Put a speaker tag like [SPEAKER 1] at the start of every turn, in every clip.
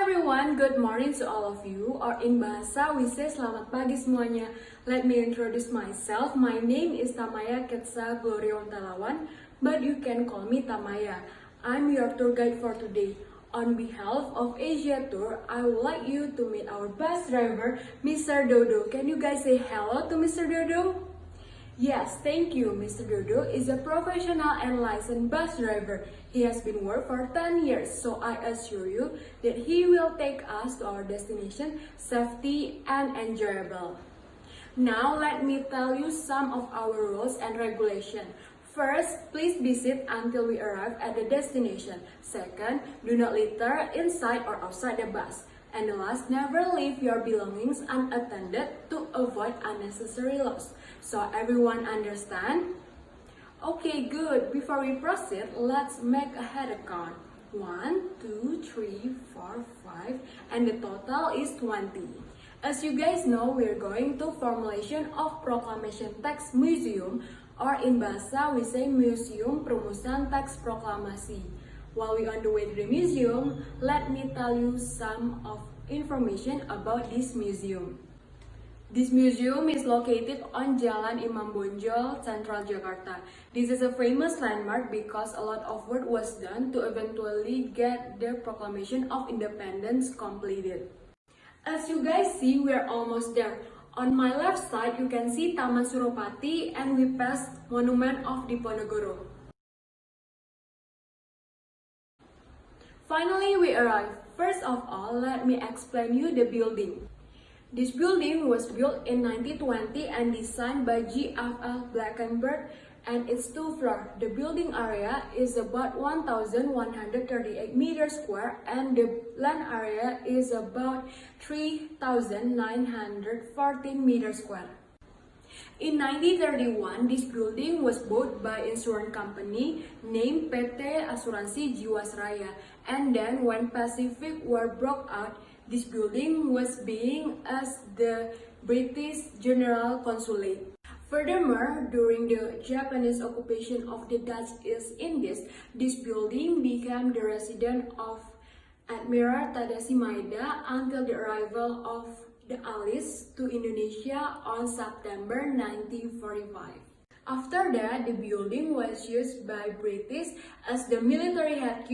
[SPEAKER 1] everyone, good morning to all of you, or in bahasa we say selamat pagi semuanya. Let me introduce myself. My name is Tamaya Cethsa Gloria Untailawan, but you can call me Tamaya. I'm your tour guide for today. On behalf of Asia Tour, I would like you to meet our bus driver, Mr. Dodo. Can you guys say hello to Mr. Dodo? Yes, thank you. Mr. Dodo is a professional and licensed bus driver. He has been working for 10 years, so I assure you that he will take us to our destination safety and enjoyable. Now, let me tell you some of our rules and regulations. First, please be seated until we arrive at the destination. Second, do not litter inside or outside the bus. And the last, never leave your belongings unattended to avoid unnecessary loss. So everyone understand? Okay, good. Before we proceed, let's make a head count. 1, 2, 3, 4, 5, and the total is 20. As you guys know, we're going to Formulation of Proclamation Teks Museum, or in bahasa we say Museum Perumusan Teks Proklamasi. While we're on the way to the museum, let me tell you some of information about this museum. This museum is located on Jalan Imam Bonjol, Central Jakarta. This is a famous landmark because a lot of work was done to eventually get the Proclamation of Independence completed. As you guys see, we're almost there. On my left side, you can see Taman Suropati and we passed Monument of Diponegoro. Finally, we arrived. First of all, let me explain you the building. This building was built in 1920 and designed by G.F.L. Blackenberg, and it's 2 floors. The building area is about 1,138 meters square and the land area is about 3,914 meters square. In 1931, this building was bought by insurance company named PT Asuransi Jiwasraya, and then when Pacific War broke out, this building was being as the British General Consulate. Furthermore, during the Japanese occupation of the Dutch East Indies, this building became the residence of Admiral Tadashi Maeda until the arrival of the Allies to Indonesia on September 1945. After that, the building was used by British as the military HQ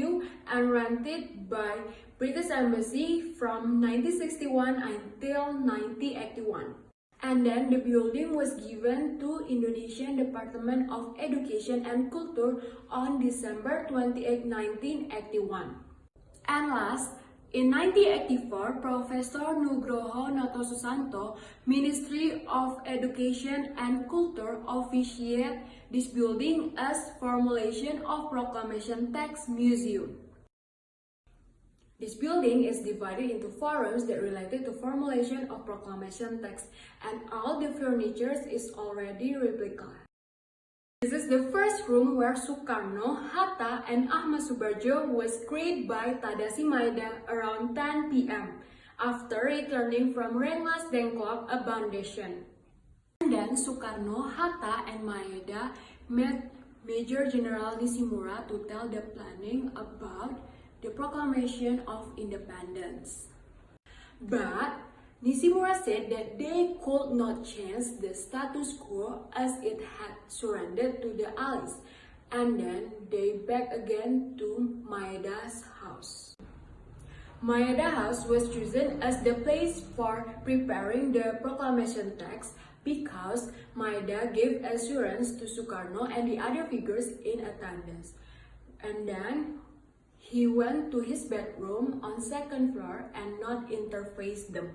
[SPEAKER 1] and rented by British Embassy from 1961 until 1981. And then the building was given to Indonesian Department of Education and Culture on December 28, 1981. And last, in 1984, Professor Nugroho Noto Susanto, Ministry of Education and Culture, officiated this building as Formulation of Proclamation Teks Museum. This building is divided into 4 rooms that related to formulation of proclamation text, and all the furniture is already replica. This is the first room where Soekarno, Hatta, and Ahmad Subarjo was greeted by Tadashi Maeda around 10 p.m. after returning from Rengas Dengklok abandonation. And then Soekarno, Hatta, and Maeda met Major General Nishimura to tell the planning about the Proclamation of Independence. But Nishimura said that they could not change the status quo as it had surrendered to the Allies, and then they back again to Maeda's house. Maeda House was chosen as the place for preparing the proclamation text because Maeda gave assurance to Soekarno and the other figures in attendance. And then he went to his bedroom on 2nd floor and not interface them.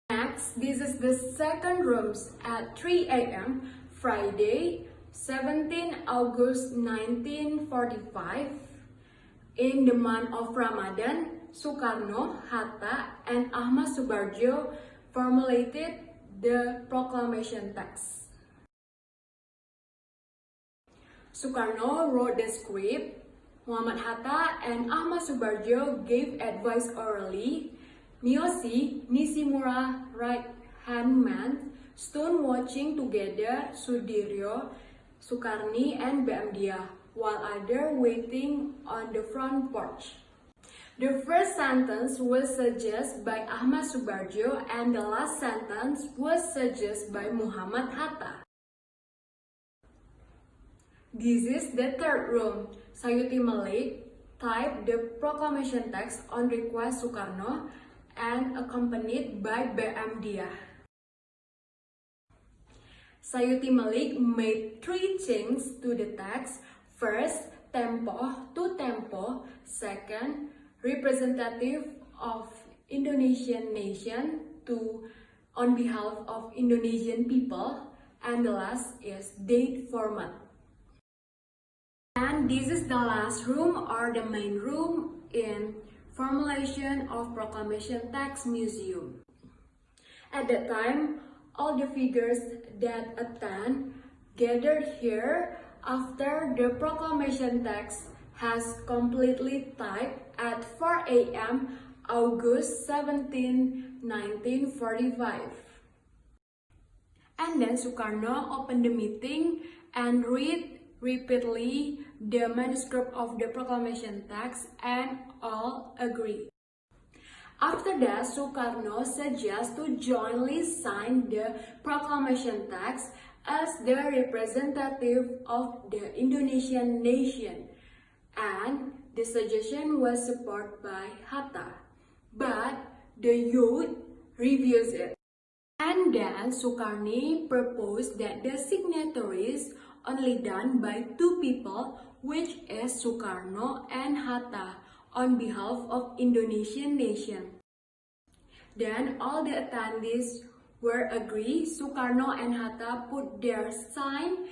[SPEAKER 1] Next, this is the second rooms at 3 a.m. Friday, 17 August 1945. In the month of Ramadan, Soekarno, Hatta, and Ahmad Subarjo formulated the proclamation text. Soekarno wrote the script, Muhammad Hatta and Ahmad Subarjo gave advice orally, Miyoshi, Nishimura, right-hand man, stood watching together Sudiryo, Sukarni, and Bamdia, while others waiting on the front porch. The first sentence was suggested by Ahmad Subarjo and the last sentence was suggested by Muhammad Hatta. This is the third room. Sayuti Malik typed the proclamation text on request Soekarno and accompanied by BM Dia. Sayuti Malik made 3 changes to the text. First, tempo to tempo. Second, representative of Indonesian nation to on behalf of Indonesian people. And the last is date format. And this is the last room or the main room in Formulation of Proclamation Text Museum. At that time, all the figures that attend gathered here after the proclamation text has completely typed at 4 a.m. August 17, 1945. And then Soekarno opened the meeting and read repeatedly the manuscript of the proclamation text and all agreed. After that, Soekarno suggests to jointly sign the proclamation text as the representative of the Indonesian nation, and the suggestion was supported by Hatta, but the youth refused it. And then Soekarno proposed that the signatories only done by 2 people, which is Soekarno and Hatta, on behalf of Indonesian nation. Then all the attendees were agreed. Soekarno and Hatta put their sign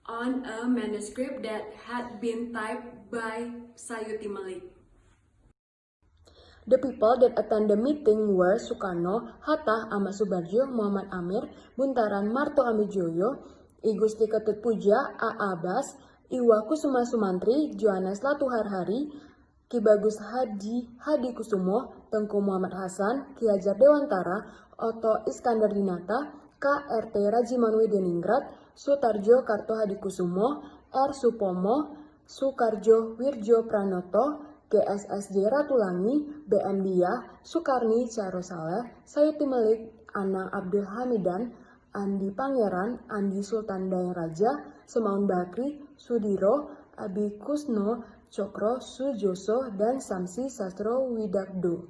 [SPEAKER 1] on a manuscript that had been typed by Sayuti Malik.
[SPEAKER 2] The people that attend the meeting were Soekarno, Hatta, Ahmad Subarjo, Muhammad Amir, Buntaran, Marto Amijoyo, I Gusti Ketut Puja, A. Abbas, Iwa Kusuma Sumantri, Johannes Latuharhari, Ki Bagus Haji Hadi Kusumo, Tengku Muhammad Hasan, Ki Hajar Dewantara, Oto Iskandar Dinata, KRT Rajimanwi Deningrat, Sutarjo Karto Hadi Kusumo, R. Supomo, Sukarjo Wirjo Pranoto, GSSJ Ratulangi, BM Dia, Sukarni Carosaleh, Sayuti Malik, Anang Abdul Hamidan, Andi Pangeran, Andi Sultan Daeng-Raja, Semaun Bakri, Sudiro, Abi Kusno, Cokro Sujoso, dan Samsi Sastro Widakdo.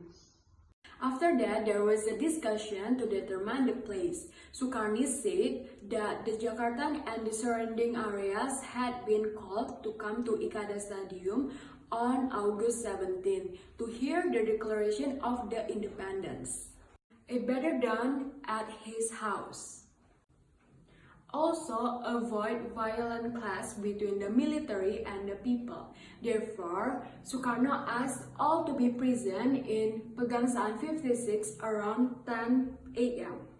[SPEAKER 1] After that, there was a discussion to determine the place. Soekarno said that the Jakarta and the surrounding areas had been called to come to Ikada Stadium on August 17 to hear the Declaration of the Independence. It better done at his house. Also, avoid violent clash between the military and the people. Therefore, Soekarno asked all to be present in Pegangsaan 56 around 10 a.m.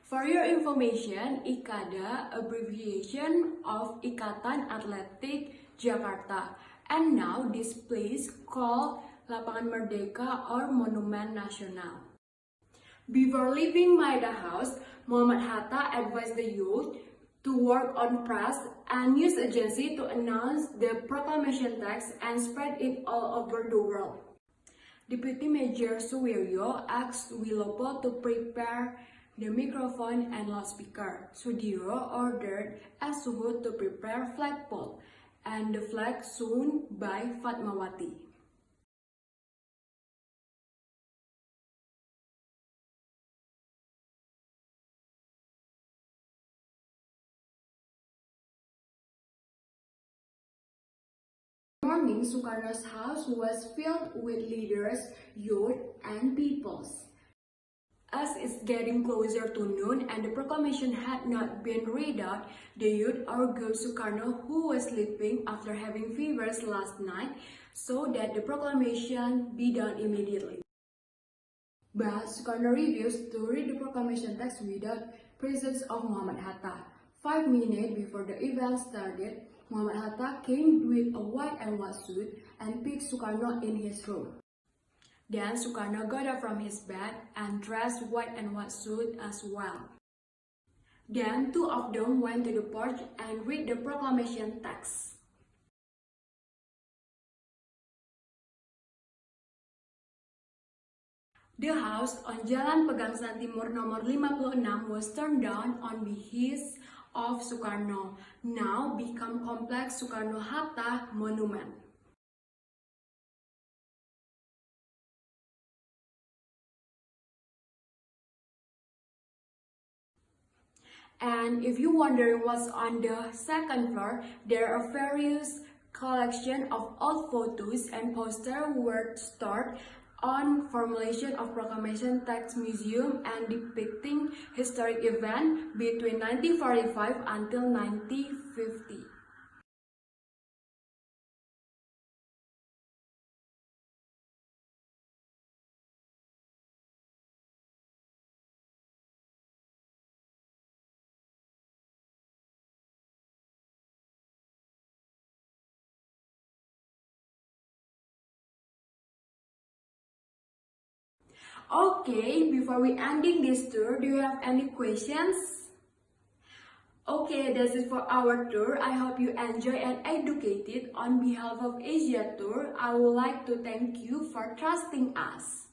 [SPEAKER 1] For your information, IKADA, abbreviation of Ikatan Atletik Jakarta. And now this place called Lapangan Merdeka or Monumen Nasional. Before leaving Maeda House, Muhammad Hatta advised the youth to work on press and news agency to announce the proclamation text and spread it all over the world. Deputy Major Suwiryo asked Wilopo to prepare the microphone and loudspeaker. Sudiro ordered Suhud to prepare flagpole and the flag sewn by Fatmawati. Morning, Soekarno's house was filled with leaders, youth, and peoples. As it's getting closer to noon and the proclamation had not been read out, the youth urged Soekarno, who was sleeping after having fevers last night, so that the proclamation be done immediately. But Soekarno refused to read the proclamation text without presence of Muhammad Hatta. 5 minutes before the event started, Muhammad Hatta came with a white and white suit and picked Soekarno in his room. Then Soekarno got up from his bed and dressed white and white suit as well. Then 2 of them went to the porch and read the proclamation text. The house on Jalan Pegangsaan Timur nomor 56 was turned down on behest of Soekarno, now become Kompleks Soekarno-Hatta Monument. And if you're wondering what's on the second floor, there are various collection of old photos and posters were stored on formulation of Proclamation Text Museum and depicting historic event between 1945 until 1950. Okay, before we ending this tour, do you have any questions? Okay, that's it for our tour. I hope you enjoy and educated. On behalf of Asia Tour, I would like to thank you for trusting us.